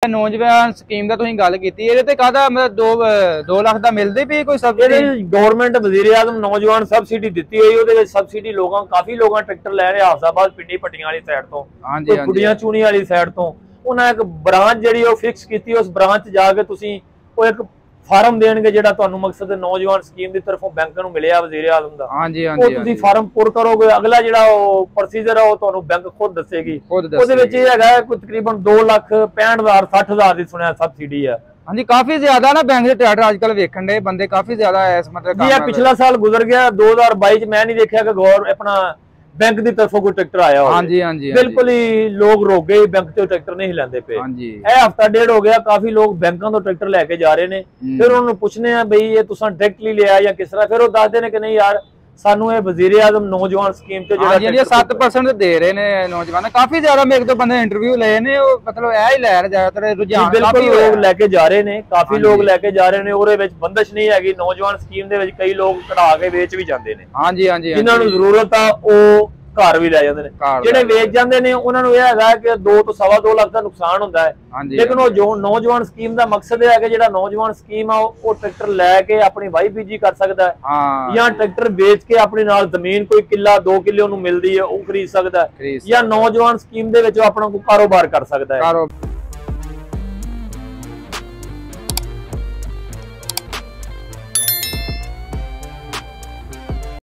नौजवान स्कीम दा तुसीं गल कीती इहदे ते काहदा मतलब 2 लाख दा मिलदी पई कोई सब्सिडी गवर्नमेंट वजीर आजम नौजवान सबसिडी दी हुई ओहदे विच सबसिडी लोगों काफी लोग ट्रैक्टर लै रहे हाफजाबाद पिंडी पट्टियां वाली साइड तो कोई कुड़ियां चूनी वाली साइड तो उन्हें एक ब्रांच जिहड़ी ओ फिक्स कीती उस ब्रांच जाके तुसीं ओ एक फार्म देणगे जेड़ा तुहानू मकसद नौजवान स्कीम दी तरफों बैंक नू मिलिया वजीर आजम दा ओ तुसीं फार्म पुर करोगे अगला जेड़ा ओ प्रोसीजर है ओ तुहानू बैंक खुद दसेगी ओदे विच ये हैगा कोई तकरीबन 2,65,000 60,000 दी सुनिया सबसिडी है। हाँ जी काफी ज्यादा ना बैंक के ट्रैक्टर आजकल वेखण दे बंदे काफी ज्यादा इस मतलब जी पिछला साल गुजर गया 2022 मैं नहीं देखा कि गौर अपना बैंक की तरफों कोई ट्रैक्टर आया हो। हाँ जी हाँ जी बिल्कुल ही लोग रोक गए बैंक से ट्रैक्टर नहीं लैंदे पे। हाँ जी हफ्ता डेढ़ हो गया काफी लोग बैंकों तो ट्रैक्टर लेके जा रहे ने फिर उन्होंने पूछने हैं भाई ये तुसा डायरेक्टली लिया या किस तरह फिर वो दसदे ने कि नहीं यार सानू ये वजीर आजम नौजवान स्कीम ते जेड़ा 7% दे रहे ने नौजवान काफी ज्यादा मेरे तो बंदे इंटरव्यू ले ने मतलब ए ही ले ज्यादातर रुझान काफी लोग लेके जा रहे ने काफी लोग लेके जा रहे ने ओरे विच बंदिश नहीं हैगी नौजवान स्कीम दे विच कई लोग कढ़ा के वेच भी जांदे ने। हां जी जिन्हां नूं जरूरत आ ओ घर भी लै जांदे ने जेड़े वेच जांदे ने उन्हां नूं यह हैगा कि 2 तो 2.5 लाख का नुकसान हुंदा है लेकिन वो जो नौजवान स्कीम दा मकसद है कि जेड़ा नौजवान स्कीम आ वो ट्रैक्टर लैके अपनी वाही बीजी कर सकदा है या ट्रैक्टर बेच के अपने नाल जमीन कोई किला 2 किले ओनू मिलदी है वो खरीद सकदा है या नौजवान स्कीम दे विच अपना कोई कारोबार कर सकदा है।